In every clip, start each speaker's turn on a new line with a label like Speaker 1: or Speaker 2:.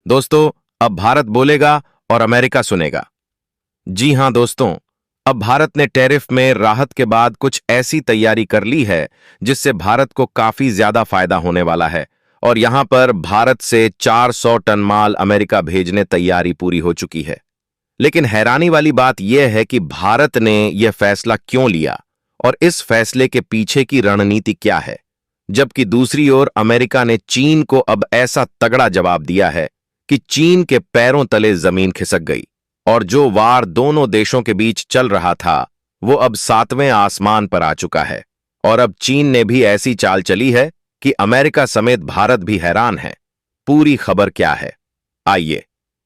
Speaker 1: दोस्तों, अब भारत बोलेगा और अमेरिका सुनेगा। जी हां दोस्तों, अब भारत ने टैरिफ में राहत के बाद कुछ ऐसी तैयारी कर ली है जिससे भारत को काफी ज्यादा फायदा होने वाला है। और यहां पर भारत से 400 टन माल अमेरिका भेजने तैयारी पूरी हो चुकी है। लेकिन हैरानी वाली बात यह है कि भारत ने यह फैसला क्यों लिया और इस फैसले के पीछे की रणनीति क्या है, जबकि दूसरी ओर अमेरिका ने चीन को अब ऐसा तगड़ा जवाब दिया है कि चीन के पैरों तले जमीन खिसक गई और जो वार दोनों देशों के बीच चल रहा था वो अब 7वें आसमान पर आ चुका है। और अब चीन ने भी ऐसी चाल चली है कि अमेरिका समेत भारत भी हैरान है। पूरी खबर क्या है, आइए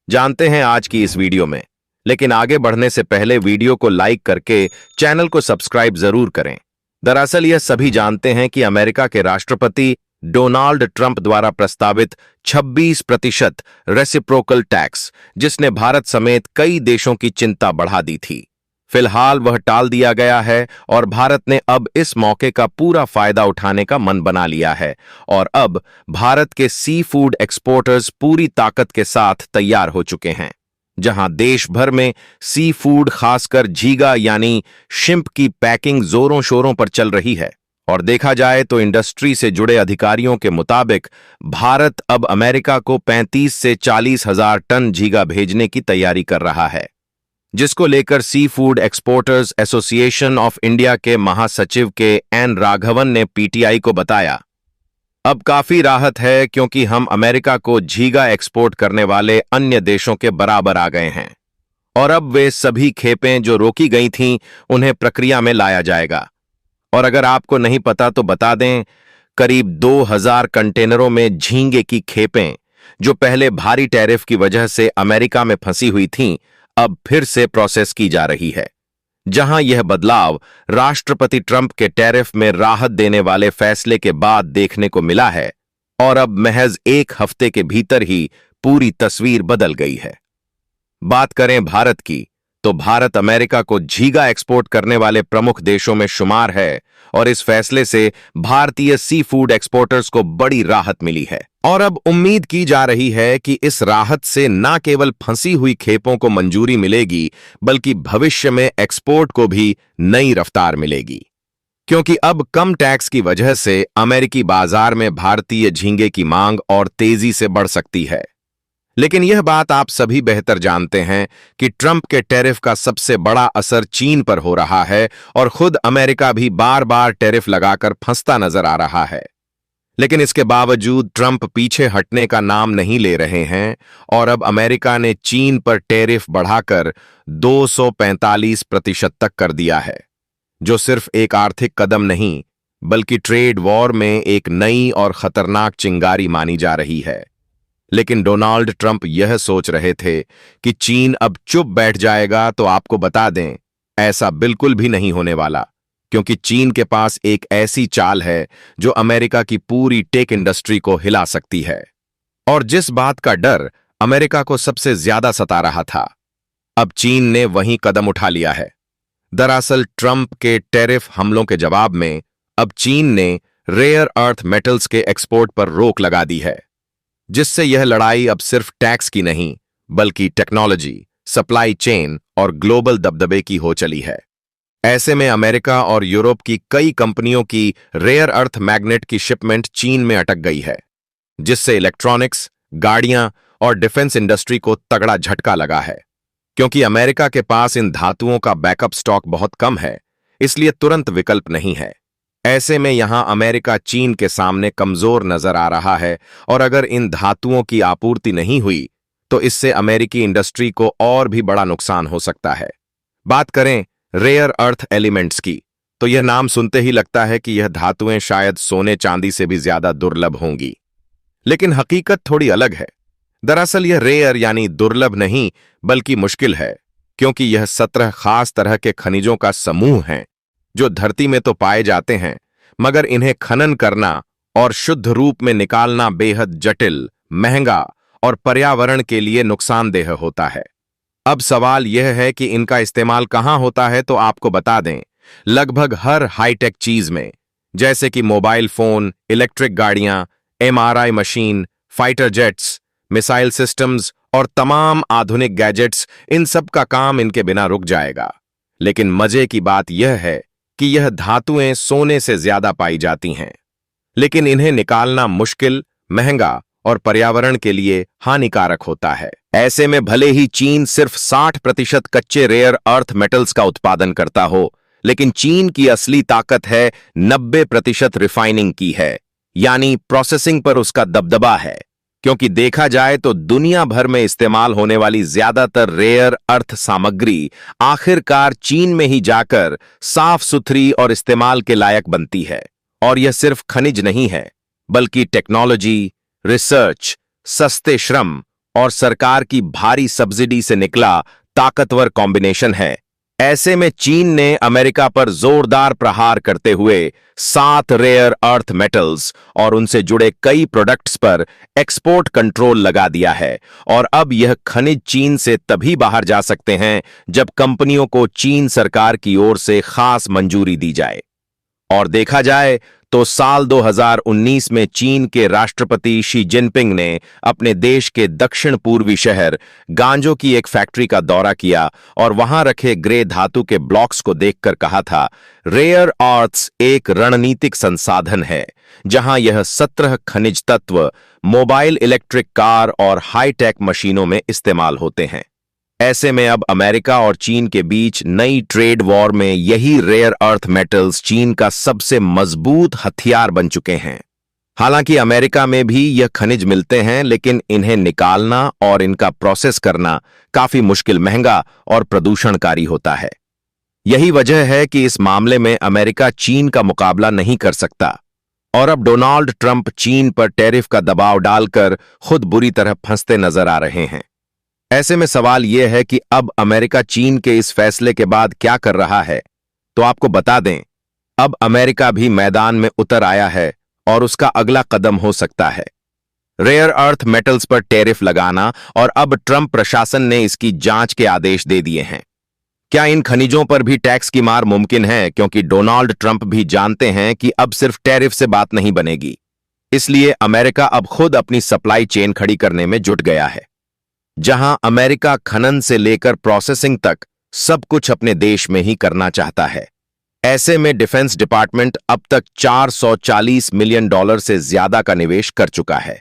Speaker 1: जानते हैं आज की इस वीडियो में। लेकिन आगे बढ़ने से पहले वीडियो को लाइक करके चैनल को सब्सक्राइब जरूर करें। दरअसल यह सभी जानते हैं कि अमेरिका के राष्ट्रपति डोनाल्ड ट्रंप द्वारा प्रस्तावित 26% रेसिप्रोकल टैक्स, जिसने भारत समेत कई देशों की चिंता बढ़ा दी थी, फिलहाल वह टाल दिया गया है और भारत ने अब इस मौके का पूरा फायदा उठाने का मन बना लिया है। और अब भारत के सी फूड एक्सपोर्टर्स पूरी ताकत के साथ तैयार हो चुके हैं। जहां देश भर में सी फूड, खासकर झींगा यानी शिम्प की पैकिंग जोरों शोरों पर चल रही है। और देखा जाए तो इंडस्ट्री से जुड़े अधिकारियों के मुताबिक भारत अब अमेरिका को 35 से 40 हजार टन झींगा भेजने की तैयारी कर रहा है, जिसको लेकर seafood exporters association of India के महासचिव के एन राघवन ने पीटीआई को बताया, अब काफी राहत है क्योंकि हम अमेरिका को झींगा एक्सपोर्ट करने वाले अन्य देशों के बराबर आ गए हैं और अब वे सभी खेपें जो रोकी गई थीं उन्हें प्रक्रिया में लाया जाएगा। और अगर आपको नहीं पता तो बता दें, करीब 2000 कंटेनरों में झींगे की खेपें जो पहले भारी टैरिफ की वजह से अमेरिका में फंसी हुई थीं, अब फिर से प्रोसेस की जा रही है। जहां यह बदलाव राष्ट्रपति ट्रंप के टैरिफ में राहत देने वाले फैसले के बाद देखने को मिला है और अब महज एक हफ्ते के भीतर ही पूरी तस्वीर बदल गई है। बात करें भारत की, तो भारत अमेरिका को झींगा एक्सपोर्ट करने वाले प्रमुख देशों में शुमार है और इस फैसले से भारतीय सी फूड एक्सपोर्टर्स को बड़ी राहत मिली है। और अब उम्मीद की जा रही है कि इस राहत से न केवल फंसी हुई खेपों को मंजूरी मिलेगी, बल्कि भविष्य में एक्सपोर्ट को भी नई रफ्तार मिलेगी, क्योंकि अब कम टैक्स की वजह से अमेरिकी बाजार में भारतीय झींगे की मांग और तेजी से बढ़ सकती है। लेकिन यह बात आप सभी बेहतर जानते हैं कि ट्रंप के टैरिफ का सबसे बड़ा असर चीन पर हो रहा है और खुद अमेरिका भी बार बार टैरिफ लगाकर फंसता नजर आ रहा है। लेकिन इसके बावजूद ट्रंप पीछे हटने का नाम नहीं ले रहे हैं और अब अमेरिका ने चीन पर टैरिफ बढ़ाकर 245% तक कर दिया है, जो सिर्फ एक आर्थिक कदम नहीं बल्कि ट्रेड वॉर में एक नई और खतरनाक चिंगारी मानी जा रही है। लेकिन डोनाल्ड ट्रंप यह सोच रहे थे कि चीन अब चुप बैठ जाएगा, तो आपको बता दें ऐसा बिल्कुल भी नहीं होने वाला, क्योंकि चीन के पास एक ऐसी चाल है जो अमेरिका की पूरी टेक इंडस्ट्री को हिला सकती है। और जिस बात का डर अमेरिका को सबसे ज्यादा सता रहा था, अब चीन ने वही कदम उठा लिया है। दरअसल ट्रंप के टैरिफ हमलों के जवाब में अब चीन ने रेयर अर्थ मेटल्स के एक्सपोर्ट पर रोक लगा दी है, जिससे यह लड़ाई अब सिर्फ टैक्स की नहीं बल्कि टेक्नोलॉजी, सप्लाई चेन और ग्लोबल दबदबे की हो चली है। ऐसे में अमेरिका और यूरोप की कई कंपनियों की रेयर अर्थ मैग्नेट की शिपमेंट चीन में अटक गई है, जिससे इलेक्ट्रॉनिक्स, गाड़ियां और डिफेंस इंडस्ट्री को तगड़ा झटका लगा है। क्योंकि अमेरिका के पास इन धातुओं का बैकअप स्टॉक बहुत कम है, इसलिए तुरंत विकल्प नहीं है। ऐसे में यहां अमेरिका चीन के सामने कमजोर नजर आ रहा है और अगर इन धातुओं की आपूर्ति नहीं हुई तो इससे अमेरिकी इंडस्ट्री को और भी बड़ा नुकसान हो सकता है। बात करें रेयर अर्थ एलिमेंट्स की, तो यह नाम सुनते ही लगता है कि यह धातुएं शायद सोने चांदी से भी ज्यादा दुर्लभ होंगी, लेकिन हकीकत थोड़ी अलग है। दरअसल यह रेयर यानी दुर्लभ नहीं बल्कि मुश्किल है, क्योंकि यह 17 खास तरह के खनिजों का समूह है जो धरती में तो पाए जाते हैं, मगर इन्हें खनन करना और शुद्ध रूप में निकालना बेहद जटिल, महंगा और पर्यावरण के लिए नुकसानदेह होता है। अब सवाल यह है कि इनका इस्तेमाल कहां होता है, तो आपको बता दें लगभग हर हाईटेक चीज में, जैसे कि मोबाइल फोन, इलेक्ट्रिक गाड़ियां, MRI machine, fighter jets, missile systems और तमाम आधुनिक गैजेट्स, इन सब का काम इनके बिना रुक जाएगा। लेकिन मजे की बात यह है कि यह धातुएं सोने से ज्यादा पाई जाती हैं, लेकिन इन्हें निकालना मुश्किल, महंगा और पर्यावरण के लिए हानिकारक होता है। ऐसे में भले ही चीन सिर्फ 60% कच्चे रेयर अर्थ मेटल्स का उत्पादन करता हो, लेकिन चीन की असली ताकत है 90% रिफाइनिंग की है, यानी प्रोसेसिंग पर उसका दबदबा है। क्योंकि देखा जाए तो दुनिया भर में इस्तेमाल होने वाली ज्यादातर रेयर अर्थ सामग्री आखिरकार चीन में ही जाकर साफ सुथरी और इस्तेमाल के लायक बनती है। और यह सिर्फ खनिज नहीं है, बल्कि टेक्नोलॉजी, रिसर्च, सस्ते श्रम और सरकार की भारी सब्सिडी से निकला ताकतवर कॉम्बिनेशन है। ऐसे में चीन ने अमेरिका पर जोरदार प्रहार करते हुए 7 रेयर अर्थ मेटल्स और उनसे जुड़े कई प्रोडक्ट्स पर एक्सपोर्ट कंट्रोल लगा दिया है। और अब यह खनिज चीन से तभी बाहर जा सकते हैं जब कंपनियों को चीन सरकार की ओर से खास मंजूरी दी जाए। और देखा जाए तो साल 2019 में चीन के राष्ट्रपति शी जिनपिंग ने अपने देश के दक्षिण पूर्वी शहर गांजो की एक फैक्ट्री का दौरा किया और वहां रखे ग्रे धातु के ब्लॉक्स को देखकर कहा था, रेयर अर्थ्स एक रणनीतिक संसाधन है जहां यह 17 खनिज तत्व मोबाइल इलेक्ट्रिक कार और हाईटेक मशीनों में इस्तेमाल होते हैं। ऐसे में अब अमेरिका और चीन के बीच नई ट्रेड वॉर में यही रेयर अर्थ मेटल्स चीन का सबसे मजबूत हथियार बन चुके हैं। हालांकि अमेरिका में भी यह खनिज मिलते हैं, लेकिन इन्हें निकालना और इनका प्रोसेस करना काफी मुश्किल, महंगा और प्रदूषणकारी होता है। यही वजह है कि इस मामले में अमेरिका चीन का मुकाबला नहीं कर सकता और अब डोनाल्ड ट्रंप चीन पर टैरिफ का दबाव डालकर खुद बुरी तरह फंसते नजर आ रहे हैं। ऐसे में सवाल यह है कि अब अमेरिका चीन के इस फैसले के बाद क्या कर रहा है। तो आपको बता दें, अब अमेरिका भी मैदान में उतर आया है और उसका अगला कदम हो सकता है रेयर अर्थ मेटल्स पर टैरिफ लगाना। और अब ट्रंप प्रशासन ने इसकी जांच के आदेश दे दिए हैं। क्या इन खनिजों पर भी टैक्स की मार मुमकिन है? क्योंकि डोनाल्ड ट्रंप भी जानते हैं कि अब सिर्फ टैरिफ से बात नहीं बनेगी। इसलिए अमेरिका अब खुद अपनी सप्लाई चेन खड़ी करने में जुट गया है, जहां अमेरिका खनन से लेकर प्रोसेसिंग तक सब कुछ अपने देश में ही करना चाहता है। ऐसे में डिफेंस डिपार्टमेंट अब तक $440 मिलियन से ज्यादा का निवेश कर चुका है,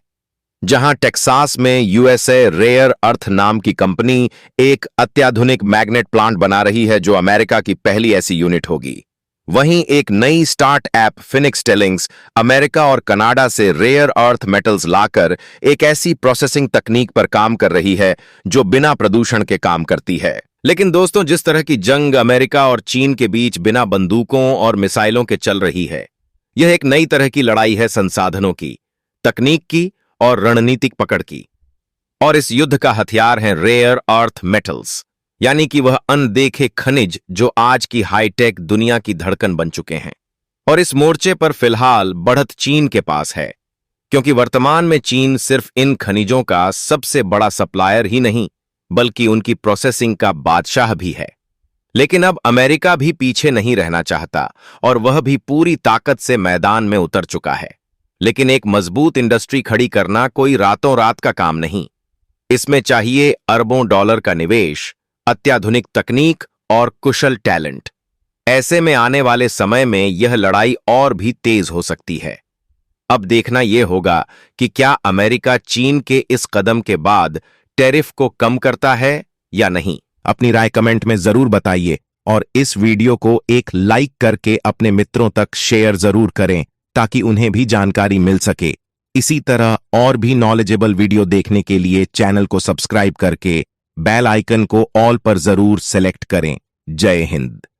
Speaker 1: जहां टेक्सास में यूएसए रेयर अर्थ नाम की कंपनी एक अत्याधुनिक मैग्नेट प्लांट बना रही है, जो अमेरिका की पहली ऐसी यूनिट होगी। वहीं एक नई start app Phoenix tellings America और कनाडा से रेयर अर्थ मेटल्स लाकर एक ऐसी प्रोसेसिंग तकनीक पर काम कर रही है जो बिना प्रदूषण के काम करती है। लेकिन दोस्तों, जिस तरह की जंग अमेरिका और चीन के बीच बिना बंदूकों और मिसाइलों के चल रही है, यह एक नई तरह की लड़ाई है संसाधनों की, तकनीक की और रणनीतिक पकड़ की। और इस युद्ध का हथियार है रेयर अर्थ मेटल्स, यानी कि वह अनदेखे खनिज जो आज की हाईटेक दुनिया की धड़कन बन चुके हैं। और इस मोर्चे पर फिलहाल बढ़त चीन के पास है, क्योंकि वर्तमान में चीन सिर्फ इन खनिजों का सबसे बड़ा सप्लायर ही नहीं, बल्कि उनकी प्रोसेसिंग का बादशाह भी है। लेकिन अब अमेरिका भी पीछे नहीं रहना चाहता और वह भी पूरी ताकत से मैदान में उतर चुका है। लेकिन एक मजबूत इंडस्ट्री खड़ी करना कोई रातों रात का काम नहीं। इसमें चाहिए अरबों डॉलर का निवेश, अत्याधुनिक तकनीक और कुशल टैलेंट। ऐसे में आने वाले समय में यह लड़ाई और भी तेज हो सकती है। अब देखना यह होगा कि क्या अमेरिका चीन के इस कदम के बाद टैरिफ को कम करता है या नहीं। अपनी राय कमेंट में जरूर बताइए और इस वीडियो को एक लाइक करके अपने मित्रों तक शेयर जरूर करें ताकि उन्हें भी जानकारी मिल सके। इसी तरह और भी नॉलेजेबल वीडियो देखने के लिए चैनल को सब्सक्राइब करके बेल आइकन को ऑल पर जरूर सेलेक्ट करें। जय हिंद।